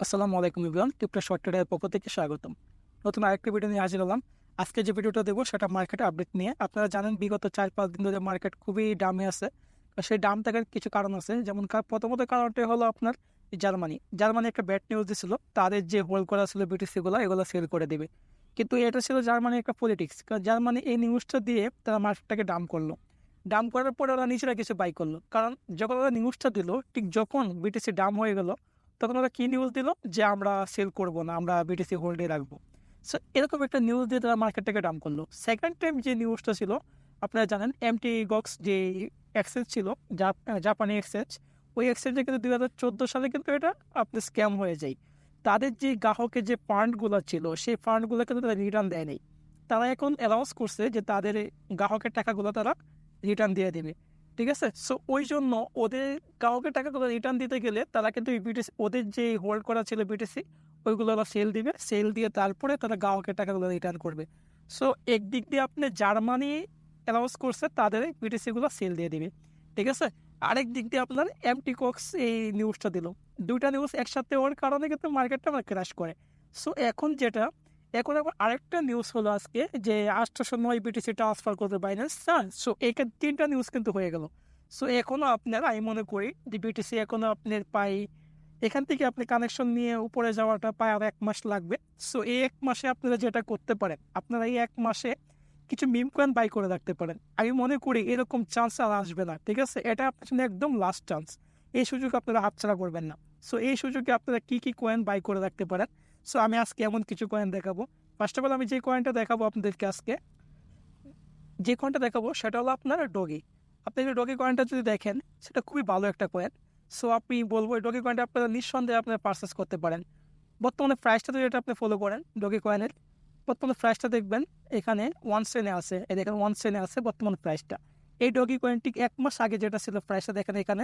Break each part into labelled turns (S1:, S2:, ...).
S1: আসসালামু আলাইকুম ইব্রাহিম টিপটা শর্ট ট্রেডের পক্ষ থেকে স্বাগতম। নতুন আরেকটি ভিডিও নিয়ে হাজির হলাম। আজকে যে ভিডিওটা দেবো সেটা মার্কেট আপডেট নিয়ে। আপনারা জানেন বিগত 4-5 দিন ধরে মার্কেট খুবই ডামে আছে। সেই ডাম থাকার কিছু কারণ আছে, যেমন প্রথমত কারণটা হলো আপনার জার্মানি একটা ব্যাড নিউজ দিছিল, তাদের যে হোল্ড করা ছিল বিটিসি গুলো এগুলো সেল করে দিবে। কিন্তু এটা ছিল জার্মানির একটা পলিটিক্স, কারণ জার্মানি এই নিউজটা দিয়ে তারা মার্কেটটাকে ডাম করলো। ডাম করার পরে ওরা নিজেরা কিছু বাই করলো, কারণ যখন ওরা নিউজটা দিল ঠিক যখন বিটিসি ডাম হয়ে গেল তখন ওরা কি নিউজ দিল যে আমরা সেল করব না, আমরা বিটিসি হোল্ডে রাখবো। সো এরকম একটা নিউজ দিয়ে তারা মার্কেটটাকে ডাউন করলো। সেকেন্ড টাইম যে নিউজটা ছিল, আপনারা জানেন এমটি গক্স যে এক্সচেঞ্জ ছিল, জাপানি এক্সচেঞ্জ, ওই এক্সচেঞ্জে কিন্তু 2014 সালে কিন্তু এটা আপনার স্ক্যাম হয়ে যায়। তাদের যে গ্রাহকের যে ফান্ডগুলো ছিল সেই ফান্ডগুলো কিন্তু তারা রিটার্ন দেয় নাই। তারা এখন অ্যানাউন্স করছে যে তাদের এই গ্রাহকের টাকাগুলো তারা রিটার্ন দিয়ে দেবে। ঠিক আছে, সো ওই জন্য ওদের গ্রাহকের টাকাগুলো রিটার্ন দিতে গেলে তারা কিন্তু বিটিসি, ওদের যে হোল্ড করা ছিল বিটিসি, ওইগুলো ওরা সেল দিবে, সেল দিয়ে তারপরে তারা গ্রাহকের টাকাগুলো রিটার্ন করবে। সো একদিক দিয়ে আপনি জার্মানি অ্যানাউন্স করছে তাদের বিটিসি গুলো সেল দিয়ে দিবে, ঠিক আছে। আরেক দিক দিয়ে আপনার এমটি কক্স এই নিউজটা দিল। দুইটা নিউজ একসাথে ওর কারণে কিন্তু মার্কেটটা আমার ক্র্যাশ করে। সো এখন আবার আরেকটা নিউজ হলো আজকে যে 809 বিটিসি ট্রান্সফার করতে বাইন্যান্স। সো এখানে তিনটা নিউজ কিন্তু হয়ে গেল। সো এখনো আপনার, আমি মনে করি যে বিটিসি এখনো আপনার পাই, এখান থেকে আপনি কানেকশন নিয়ে উপরে যাওয়াটা প্রায় আর 1 মাস লাগবে। সো এই 1 মাসে আপনারা যেটা করতে পারেন, আপনারা এই 1 মাসে কিছু মিম কয়েন বাই করে রাখতে পারেন। আমি মনে করি এরকম চান্স আর আসবে না, ঠিক আছে। এটা আপনার জন্য একদম লাস্ট চান্স, এই সুযোগ আপনারা হাতছাড়া করবেন না। সো এই সুযোগে আপনারা কি কি কয়েন বাই করে রাখতে পারেন। সো আমি আজকে এমন কিছু কয়েন দেখাবো। ফার্স্ট অফ অল আমি যে কয়েনটা দেখাবো আপনাদেরকে আজকে, যে কয়েনটা দেখাবো সেটা হলো আপনার ডগি। আপনি যদি ডগি কয়েনটা যদি দেখেন, সেটা খুবই ভালো একটা কয়েন। সো আপনি বলবো এই ডগি কয়েনটা আপনারা নিঃসন্দেহে আপনারা পারচেস করতে পারেন। বর্তমানে প্রাইসটা যদি এটা আপনি ফলো করেন ডগি কয়েনের, বর্তমানে প্রাইসটা দেখবেন এখানে 1 সেন্টে আছে। এই দেখেন 1 সেন্টে আছে বর্তমান প্রাইসটা। এই ডগি কয়েনটি 1 মাস আগে যেটা ছিল প্রাইসটা দেখেন এখানে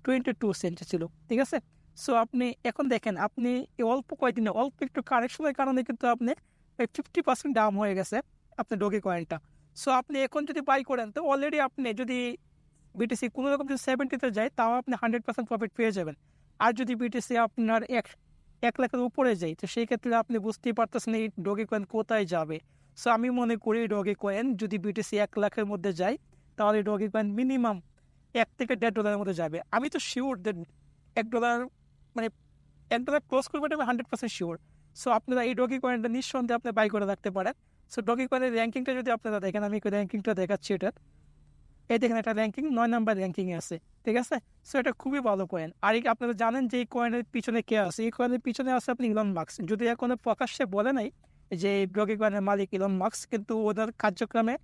S1: 22 সেন্টে ছিল, ঠিক আছে। সো আপনি এখন দেখেন, আপনি এই অল্প কয়েকদিনে অল্প একটু কারেকশনের কারণে কিন্তু আপনি 50% দাম হয়ে গেছে আপনার ডগি কয়েনটা। সো আপনি এখন যদি বাই করেন তো অলরেডি আপনি যদি বিটিসি কোনো রকম যদি 70-তে যায় তাও আপনি 100% প্রফিট পেয়ে যাবেন। আর যদি বিটিসি আপনার 1 লাখের উপরে যায় তো সেই ক্ষেত্রে আপনি বুঝতেই পারতেছেন এই ডগি কয়েন কোথায় যাবে। সো আমি মনে করি ডগি কয়েন যদি বিটিসি 1 লাখের মধ্যে যায় তাহলে ডগি কয়েন মিনিমাম $1 থেকে $1.5 মধ্যে যাবে। আমি তো শিওর যে $1 মানে $1 ক্রস করবে, এটা আমি 100% শিওর। সো আপনারা এই ডগি কয়েনটা নিঃসন্দেহে আপনি বাই করে রাখতে পারেন। সো ডগি কয়েনের র্যাঙ্কিংটা যদি আপনারা দেখেন, আমি র্যাঙ্কিংটা দেখাচ্ছি এটা। এই দেখেন একটা র্যাঙ্কিং 9 নাম্বার র্যাঙ্কিংয়ে আছে, ঠিক আছে। সো এটা খুবই ভালো কয়েন। আর আপনারা জানেন যে এই কয়েনের পিছনে কে আছে, এই কয়েনের পিছনে আছে আপনি ইলন মাস্ক। যদি এখনো প্রকাশ্যে বলে নাই যে ডগি কয়েনের মালিক ইলন মাস্ক, কিন্তু ওদের কার্যক্রমে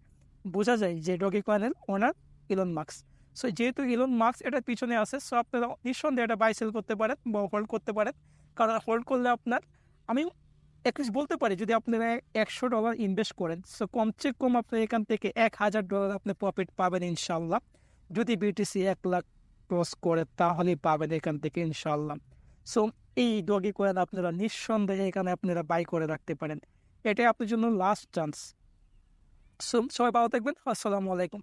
S1: বোঝা যায় যে ডগি কয়েনের ওনার ইলন মাস্ক। সো যেহেতু ইলন মাস্ক এটার পিছনে আছে, সো আপনারা নিঃসন্দেহে এটা বাই সেল করতে পারেন বা হোল্ড করতে পারেন। কারণ হোল্ড করলে আপনার, আমি অ্যাটলিস্ট বলতে পারি, যদি আপনারা $100 ইনভেস্ট করেন সো কমসে কম আপনি এখান থেকে $1000 আপনি প্রফিট পাবেন ইনশাল্লাহ। যদি বিটিসি 1 লাখ ক্রস করে তাহলে পাবেন এখান থেকে ইনশাল্লাহ। সো এই ডগি কয়েন আপনারা নিঃসন্দেহে এখানে আপনারা বাই করে রাখতে পারেন। এটাই আপনার জন্য লাস্ট চান্স। সো সবাই ভালো থাকবেন। আসসালামু আলাইকুম।